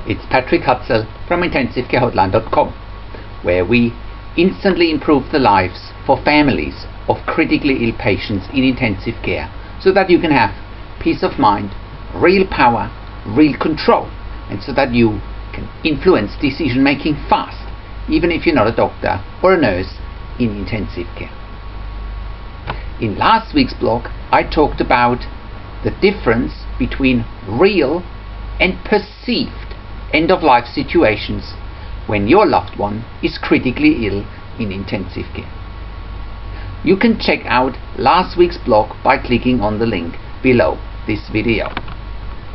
It's Patrick Hutzel from IntensiveCareHotline.com, where we instantly improve the lives for families of critically ill patients in intensive care so that you can have peace of mind, real power, real control, and so that you can influence decision making fast, even if you're not a doctor or a nurse in intensive care. In last week's blog, I talked about the difference between real and perceived end-of-life situations when your loved one is critically ill in intensive care. You can check out last week's blog by clicking on the link below this video.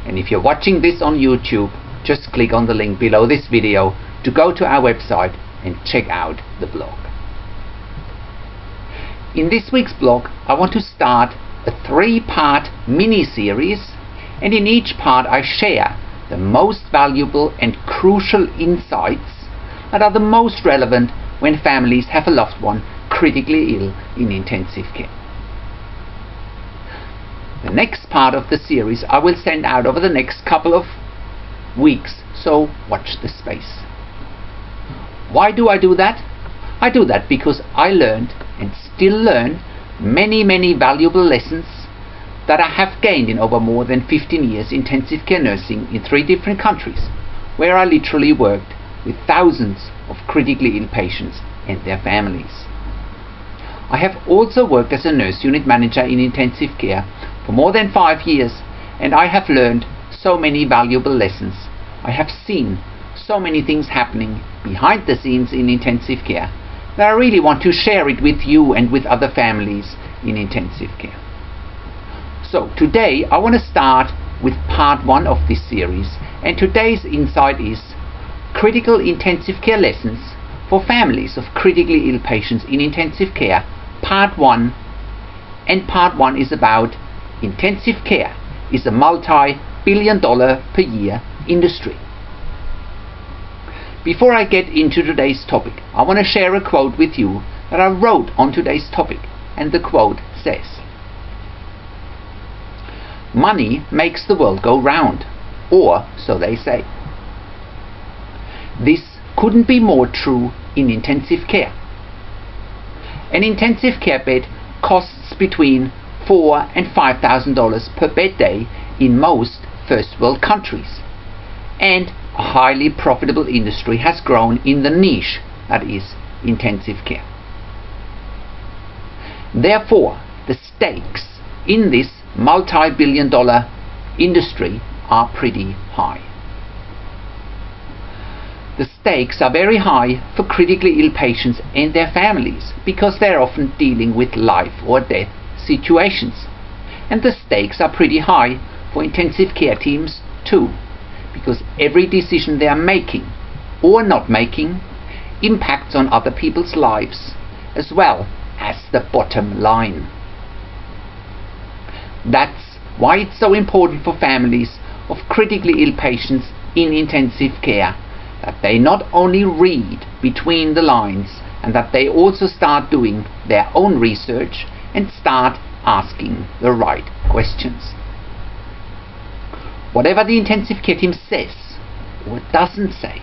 And if you're watching this on YouTube, just click on the link below this video to go to our website and check out the blog. In this week's blog, I want to start a 3-part mini-series, and in each part I share the most valuable and crucial insights that are the most relevant when families have a loved one critically ill in intensive care. The next part of the series I will send out over the next couple of weeks, so watch the space. Why do I do that? I do that because I learned and still learn many valuable lessons that I have gained in over more than 15 years intensive care nursing in 3 different countries, where I literally worked with thousands of critically ill patients and their families. I have also worked as a nurse unit manager in intensive care for more than 5 years, and I have learned so many valuable lessons. I have seen so many things happening behind the scenes in intensive care that I really want to share it with you and with other families in intensive care. So today I want to start with part 1 of this series, and today's insight is critical intensive care lessons for families of critically ill patients in intensive care, part 1. And part 1 is about intensive care is a multi-billion-dollar per year industry. Before I get into today's topic, I want to share a quote with you that I wrote on today's topic, and the quote says, "Money makes the world go round, or so they say." This couldn't be more true in intensive care. An intensive care bed costs between $4,000 and $5,000 per bed day in most first world countries, and a highly profitable industry has grown in the niche that is intensive care. Therefore, the stakes in this multi-billion-dollar industry are pretty high. The stakes are very high for critically ill patients and their families because they're often dealing with life or death situations. And the stakes are pretty high for intensive care teams too, because every decision they are making or not making impacts on other people's lives as well as the bottom line. That's why it's so important for families of critically ill patients in intensive care that they not only read between the lines, and that they also start doing their own research and start asking the right questions. Whatever the intensive care team says or doesn't say,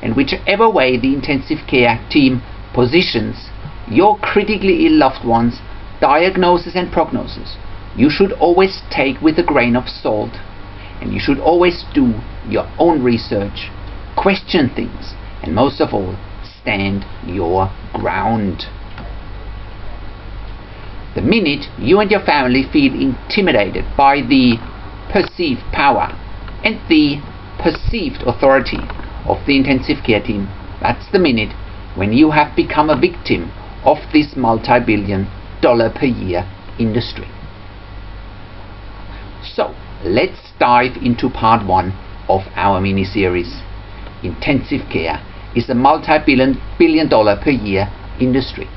and whichever way the intensive care team positions your critically ill loved one's diagnosis and prognosis, you should always take with a grain of salt, and you should always do your own research, question things, and most of all, stand your ground. The minute you and your family feel intimidated by the perceived power and the perceived authority of the intensive care team, that's the minute when you have become a victim of this multi-billion-dollar per year industry. So let's dive into part 1 of our mini-series. Intensive care is a multi-billion-dollar per year industry.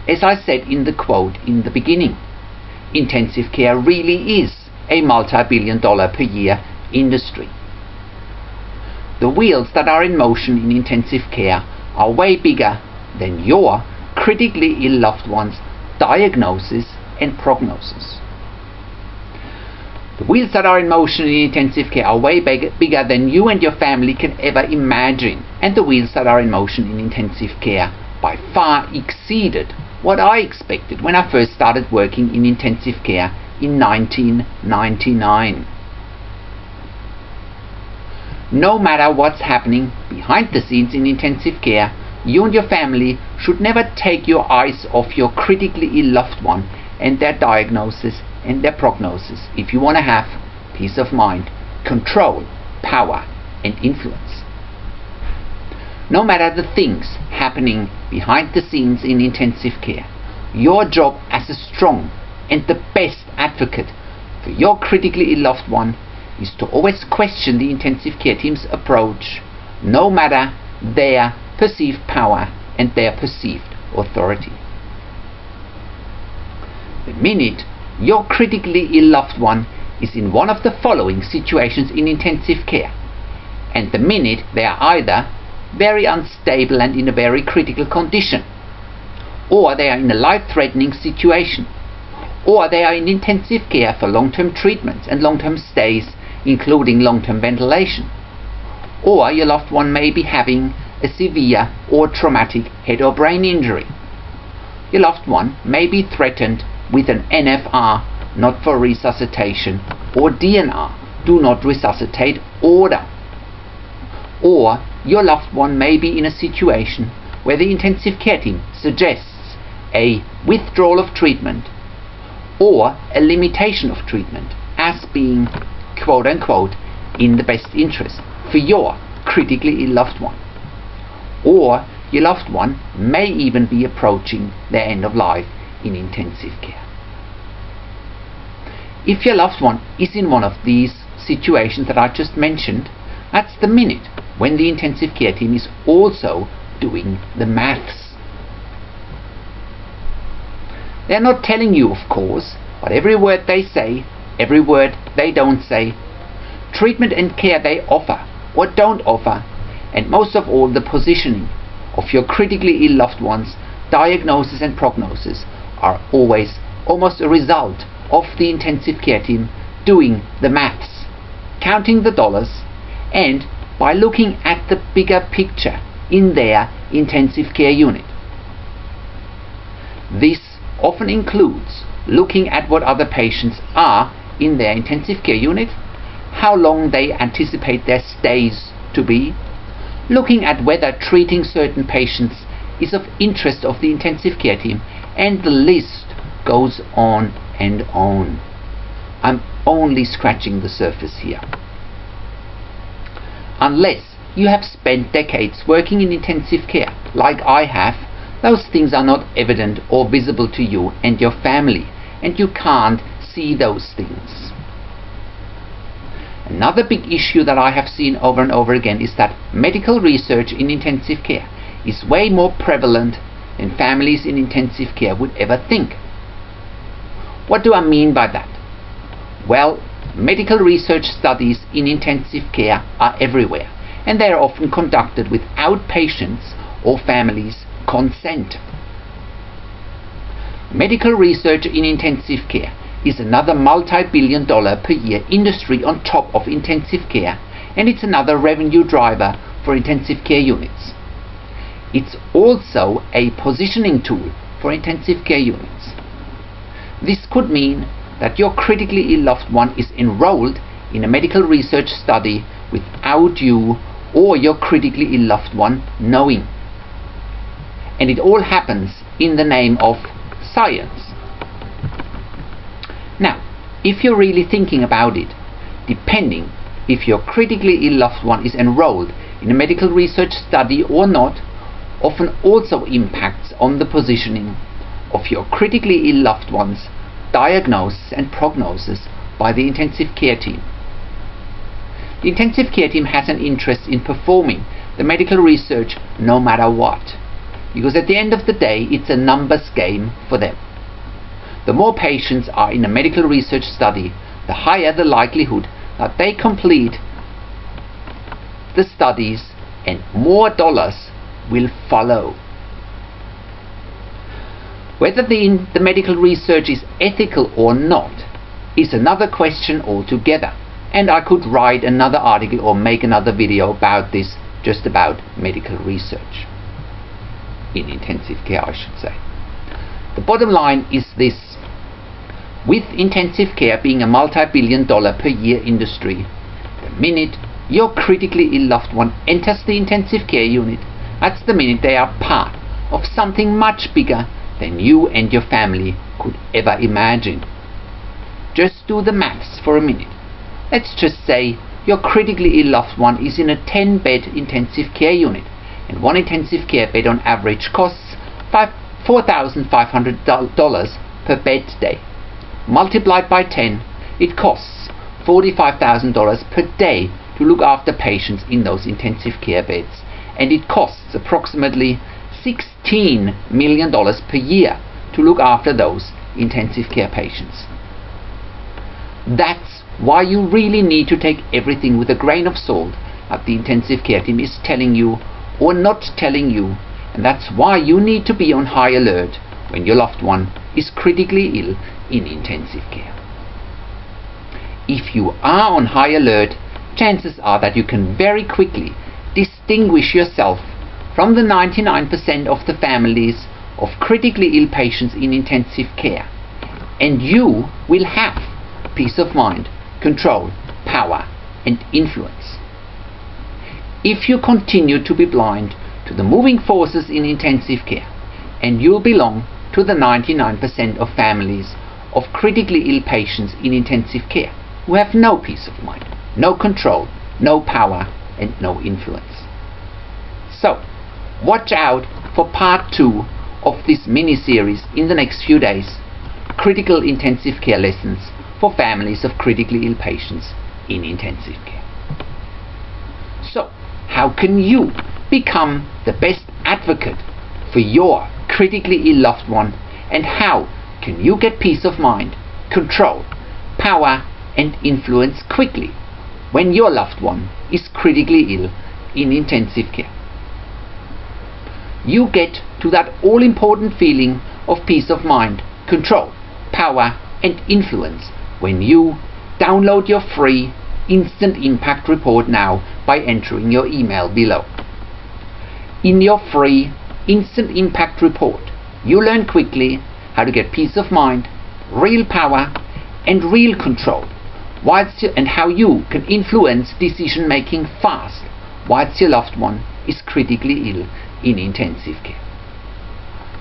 As I said in the quote in the beginning, intensive care really is a multi-billion-dollar per year industry. The wheels that are in motion in intensive care are way bigger than your critically ill loved one's diagnosis and prognosis. The wheels that are in motion in intensive care are way bigger than you and your family can ever imagine, and the wheels that are in motion in intensive care by far exceeded what I expected when I first started working in intensive care in 1999. No matter what's happening behind the scenes in intensive care, you and your family should never take your eyes off your critically ill loved one and their diagnosis and their prognosis if you want to have peace of mind, control, power and influence. No matter the things happening behind the scenes in intensive care, your job as a strong and the best advocate for your critically ill loved one is to always question the intensive care team's approach, no matter their perceived power and their perceived authority. The minute your critically ill loved one is in one of the following situations in intensive care, and the minute they are either very unstable and in a very critical condition, or they are in a life-threatening situation, or they are in intensive care for long-term treatments and long-term stays, including long-term ventilation, or your loved one may be having a severe or traumatic head or brain injury. Your loved one may be threatened with an NFR, not for resuscitation, or DNR, do not resuscitate order. Or your loved one may be in a situation where the intensive care team suggests a withdrawal of treatment or a limitation of treatment as being quote unquote in the best interest for your critically ill loved one. Or your loved one may even be approaching their end of life in intensive care. If your loved one is in one of these situations that I just mentioned, that's the minute when the intensive care team is also doing the maths. They're not telling you, of course, but every word they say, every word they don't say, treatment and care they offer or don't offer, and most of all the positioning of your critically ill loved one's diagnosis and prognosis are always almost a result of the intensive care team doing the maths, counting the dollars, and by looking at the bigger picture in their intensive care unit. This often includes looking at what other patients are in their intensive care unit, how long they anticipate their stays to be, looking at whether treating certain patients is of interest of the intensive care team, and the list goes on and on. I'm only scratching the surface here. Unless you have spent decades working in intensive care, like I have, those things are not evident or visible to you and your family, and you can't see those things. Another big issue that I have seen over and over again is that medical research in intensive care is way more prevalent than families in intensive care would ever think. What do I mean by that? Well, medical research studies in intensive care are everywhere, and they are often conducted without patients' or families' consent. Medical research in intensive care is another multi-billion-dollar per year industry on top of intensive care, and it's another revenue driver for intensive care units. It's also a positioning tool for intensive care units. This could mean that your critically ill loved one is enrolled in a medical research study without you or your critically ill loved one knowing. And it all happens in the name of science. Now, if you're really thinking about it, depending if your critically ill loved one is enrolled in a medical research study or not, often also impacts on the positioning of your critically ill loved one's diagnosis and prognosis by the intensive care team. The intensive care team has an interest in performing the medical research no matter what, because at the end of the day it's a numbers game for them. The more patients are in a medical research study, the higher the likelihood that they complete the studies and more dollars will follow. Whether the medical research is ethical or not is another question altogether, and I could write another article or make another video about this, just about medical research in intensive care, I should say. The bottom line is this: with intensive care being a multi-billion-dollar per year industry, the minute your critically ill loved one enters the intensive care unit, that's the minute they are part of something much bigger than you and your family could ever imagine. Just do the maths for a minute. Let's just say your critically ill loved one is in a 10-bed intensive care unit, and one intensive care bed on average costs $4,500 per bed day. Multiplied by 10, it costs $45,000 per day to look after patients in those intensive care beds, and it costs approximately $16 million per year to look after those intensive care patients. That's why you really need to take everything with a grain of salt that the intensive care team is telling you or not telling you, and that's why you need to be on high alert when your loved one is critically ill in intensive care. If you are on high alert, chances are that you can very quickly distinguish yourself from the 99% of the families of critically ill patients in intensive care, and you will have peace of mind, control, power, and influence. If you continue to be blind to the moving forces in intensive care, and you'll belong to the 99% of families of critically ill patients in intensive care who have no peace of mind, no control, no power, and no influence. So, watch out for part 2 of this mini-series in the next few days: critical intensive care lessons for families of critically ill patients in intensive care. So, how can you become the best advocate for your critically ill loved one, and how can you get peace of mind, control, power, and influence quickly when your loved one is critically ill in intensive care? You get to that all-important feeling of peace of mind, control, power, and influence when you download your free Instant Impact Report now by entering your email below. In your free Instant Impact Report, you learn quickly how to get peace of mind, real power, and real control, and how you can influence decision making fast whilst your loved one is critically ill in intensive care.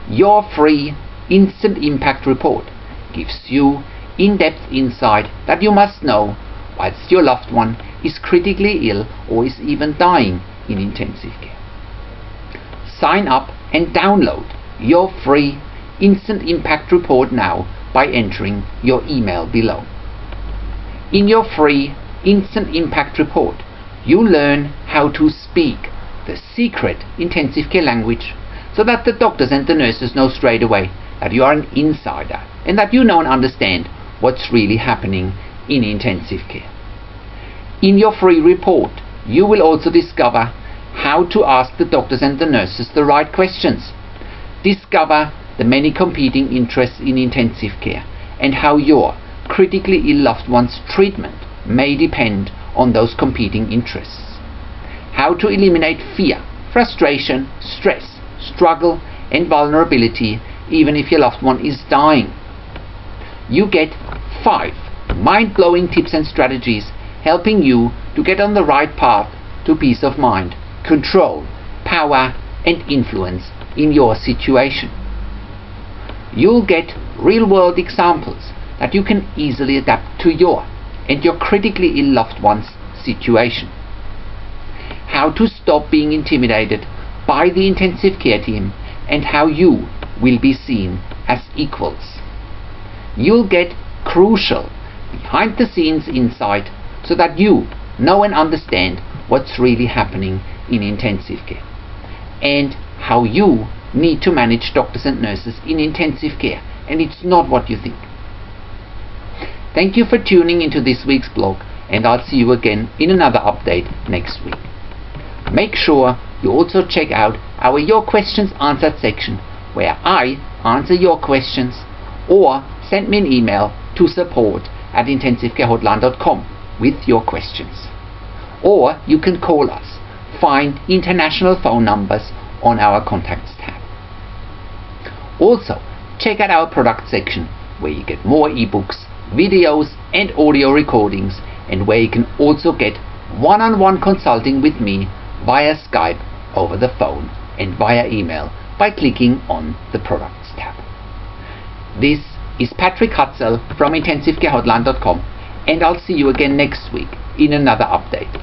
Your free Instant Impact Report gives you in-depth insight that you must know whilst your loved one is critically ill or is even dying in intensive care. Sign up and download your free Instant Impact Report now by entering your email below. In your free Instant Impact Report, you learn how to speak the secret intensive care language, so that the doctors and the nurses know straight away that you are an insider and that you know and understand what's really happening in intensive care. In your free report, you will also discover how to ask the doctors and the nurses the right questions, discover the many competing interests in intensive care, and how your critically ill loved one's treatment may depend on those competing interests, how to eliminate fear, frustration, stress, struggle, and vulnerability even if your loved one is dying. You get 5 mind-blowing tips and strategies helping you to get on the right path to peace of mind, control, power, and influence in your situation. You'll get real-world examples that you can easily adapt to your and your critically ill loved one's situation. How to stop being intimidated by the intensive care team, and how you will be seen as equals. You'll get crucial behind-the-scenes insight so that you know and understand what's really happening in intensive care, and how you need to manage doctors and nurses in intensive care, and it's not what you think. Thank you for tuning into this week's blog, and I'll see you again in another update next week. Make sure you also check out our Your Questions Answered section, where I answer your questions, or send me an email to support info@intensivecarehotline.com with your questions. Or you can call us. Find international phone numbers on our contacts tab. Also, check out our product section where you get more ebooks, videos and audio recordings, and where you can also get one-on-one consulting with me via Skype, over the phone and via email by clicking on the products tab. This is Patrick Hutzel from intensivecarehotline.com, and I'll see you again next week in another update.